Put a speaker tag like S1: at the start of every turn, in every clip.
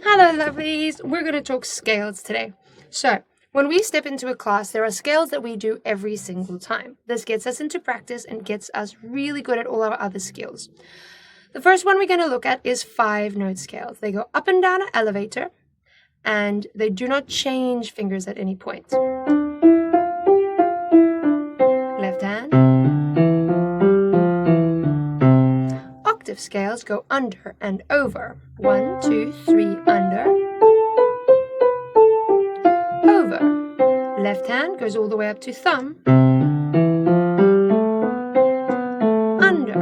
S1: Hello, lovelies. We're going to talk scales today. So, when we step into a class, there are scales that we do every single time. This gets us into practice and gets us really good at all our other skills. The first one we're going to look at is 5-note scales. They go up and down an elevator, and they do not change fingers at any point. Left hand. Octave scales go under and over. 1, 2, 3, under. Over. Left hand goes all the way up to thumb. Under.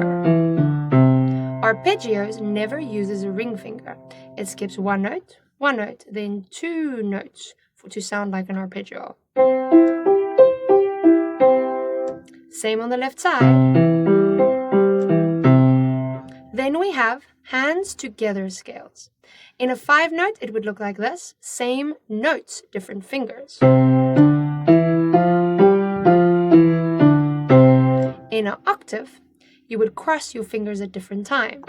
S1: Arpeggios never uses a ring finger. It skips one note, then 2 notes to sound like an arpeggio. Same on the left side. Then we have hands together scales. In a 5-note, it would look like this. Same notes, different fingers. In an octave, you would cross your fingers at different times.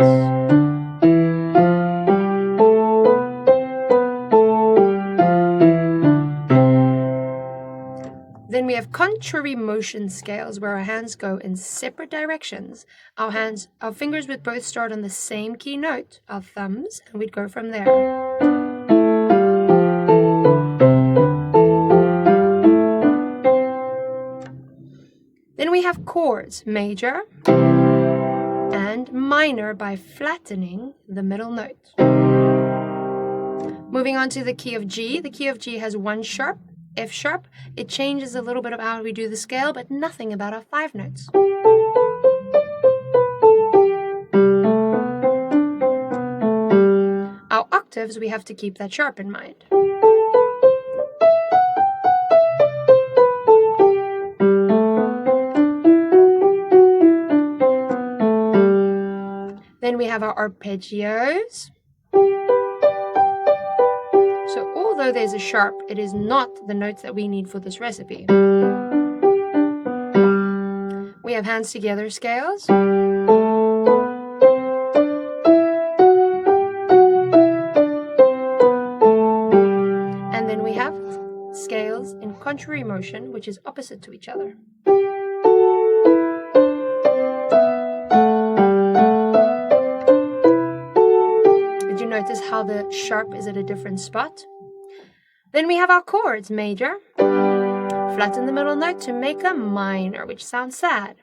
S1: Then we have contrary motion scales where our hands go in separate directions. Our fingers would both start on the same key note, our thumbs, and we'd go from there. Then we have chords, major and minor, by flattening the middle note. Moving on to the key of G. The key of G has 1 sharp, F sharp. It changes a little bit of how we do the scale, but nothing about our 5 notes. Our octaves, we have to keep that sharp in mind. Then we have our arpeggios. So although there's a sharp, it is not the notes that we need for this recipe. We have hands together scales. And then we have scales in contrary motion, which is opposite to each other. Notice how the sharp is at a different spot. Then we have our chords, major. Flatten the middle note to make a minor, which sounds sad.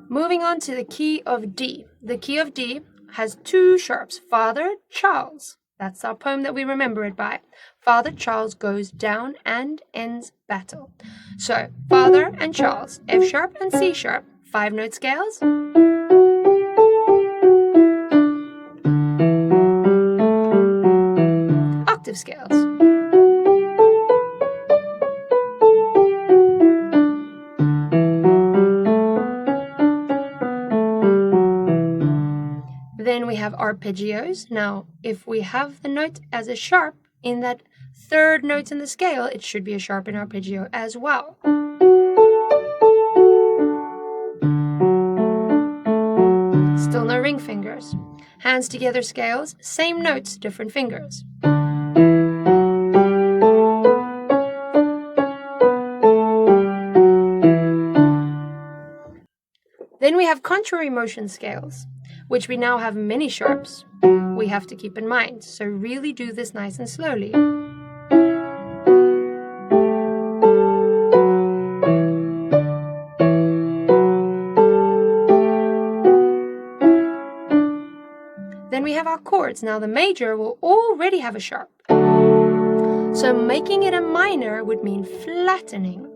S1: Moving on to the key of D. The key of D has 2 sharps, Father Charles. That's our poem that we remember it by. Father Charles goes down and ends battle. So, Father and Charles, F sharp and C sharp, 5-note scales. Octave scales. Then we have arpeggios. Now, if we have the note as a sharp in that 3rd note in the scale, it should be a sharp in arpeggio as well. Still no ring fingers. Hands together scales, same notes, different fingers. Then we have contrary motion scales, which we now have many sharps we have to keep in mind. So really do this nice and slowly. Then we have our chords. Now the major will already have a sharp. So making it a minor would mean flattening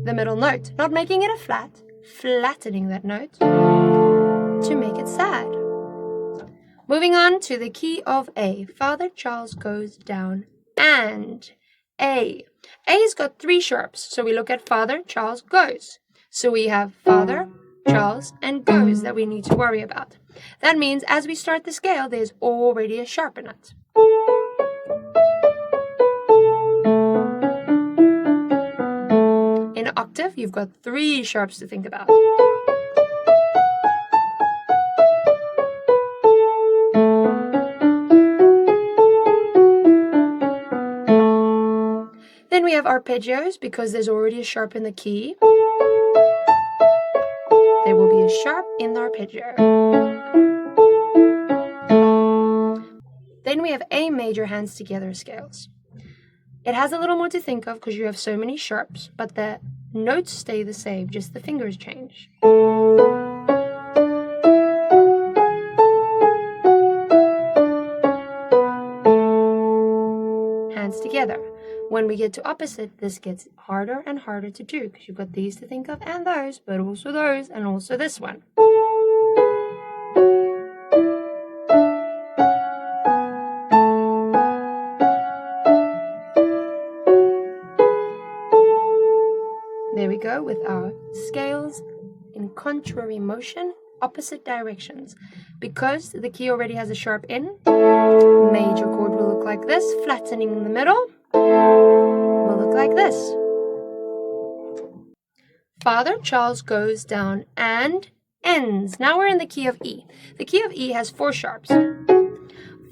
S1: the middle note, not making it a flat, flattening that note to make it sad. Moving on to the key of A. Father Charles goes down and A. A's got 3 sharps, so we look at Father Charles goes. So we have Father, Charles, and goes that we need to worry about. That means as we start the scale, there's already a sharp in it. In an octave, you've got 3 sharps to think about. have arpeggios, because there's already a sharp in the key, there will be a sharp in the arpeggio. Then we have A major hands together scales. It has a little more to think of because you have so many sharps, but the notes stay the same, just the fingers change. Hands together. When we get to opposite, this gets harder and harder to do because you've got these to think of and those, but also those and also this one. There we go with our scales in contrary motion, opposite directions. Because the key already has a sharp in, major chord will look like this, flattening in the middle will look like this. Father Charles goes down and ends. Now we're in the key of E. The key of E has 4 sharps.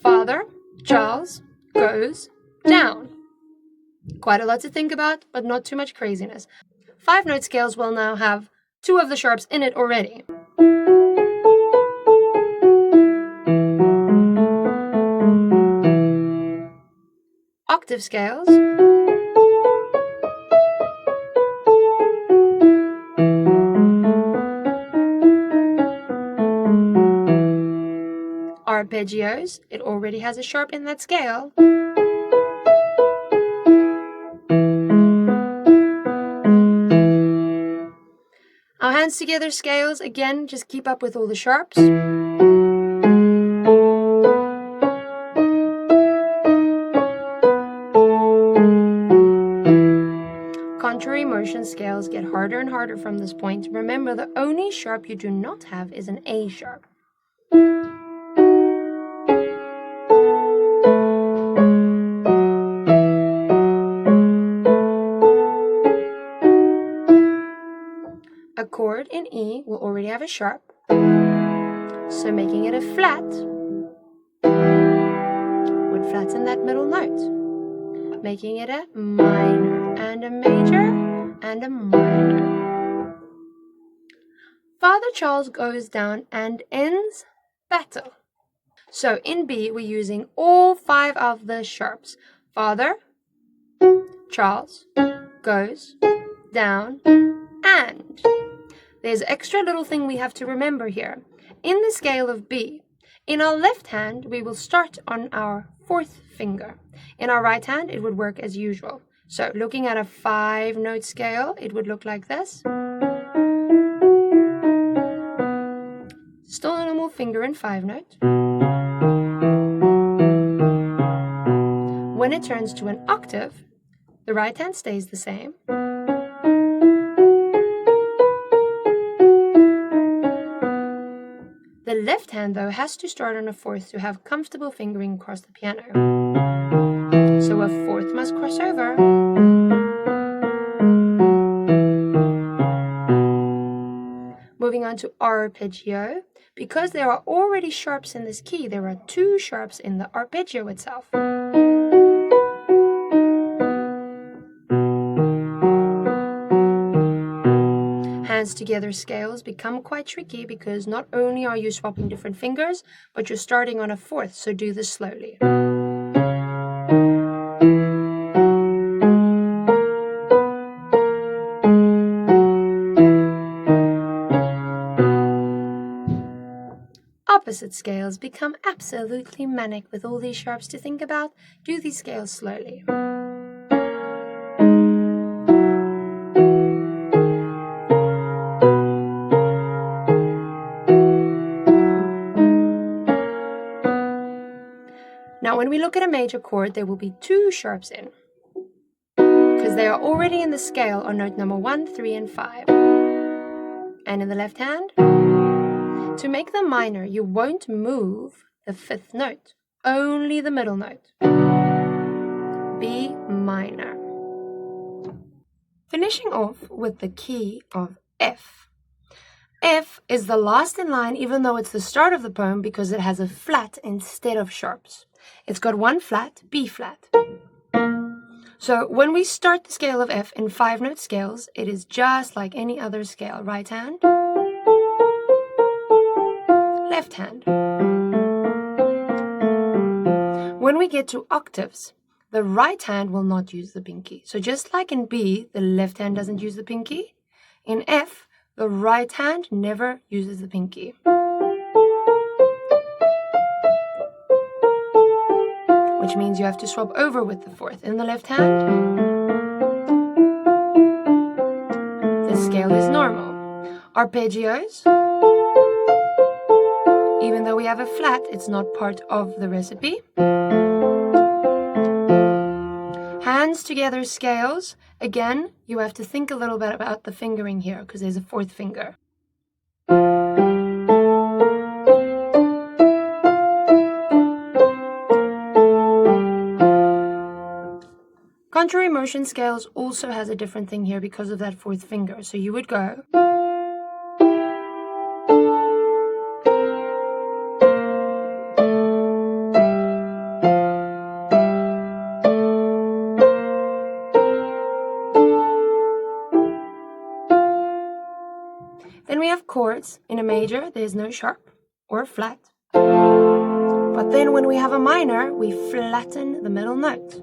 S1: Father Charles goes down. Quite a lot to think about, but not too much craziness. 5-note scales will now have 2 of the sharps in it already. Octave scales arpeggios, it already has a sharp in that scale. Our hands together scales, again, just keep up with all the sharps. Contrary motion scales get harder and harder from this point. Remember, the only sharp you do not have is an A sharp. A chord in E will already have a sharp, so making it a flat would flatten that middle note, making it a minor and a major and a minor. Father Charles goes down and ends battle. So in B, we're using all 5 of the sharps. Father Charles goes down and. There's an extra little thing we have to remember here. In the scale of B, in our left hand, we will start on our 4th finger. In our right hand, it would work as usual. So looking at a 5-note scale, it would look like this. Still a normal finger in 5-note. When it turns to an octave, the right hand stays the same. The left hand, though, has to start on a 4th to have comfortable fingering across the piano. So a 4th must cross over. Moving on to arpeggio. Because there are already sharps in this key, there are 2 sharps in the arpeggio itself. Hands together scales become quite tricky because not only are you swapping different fingers, but you're starting on a 4th, so do this slowly. Opposite scales become absolutely manic with all these sharps to think about. Do these scales slowly. Now, when we look at a major chord, there will be 2 sharps in, because they are already in the scale on note number 1, 3, and 5. And in the left hand, to make them minor, you won't move the 5th note, only the middle note. B minor. Finishing off with the key of F. F is the last in line, even though it's the start of the poem, because it has a flat instead of sharps. It's got 1 flat, B flat. So when we start the scale of F in 5-note scales, it is just like any other scale. Right hand, left hand. When we get to octaves, the right hand will not use the pinky. So just like in B, the left hand doesn't use the pinky, in F, the right hand never uses the pinky. Which means you have to swap over with the 4th. In the left hand, the scale is normal. Arpeggios, even though we have a flat, it's not part of the recipe. Hands together scales, again, you have to think a little bit about the fingering here because there's a 4th finger. Contrary motion scales also has a different thing here because of that 4th finger. So you would go. Then we have chords. In a major, there's no sharp or flat. But then when we have a minor, we flatten the middle note.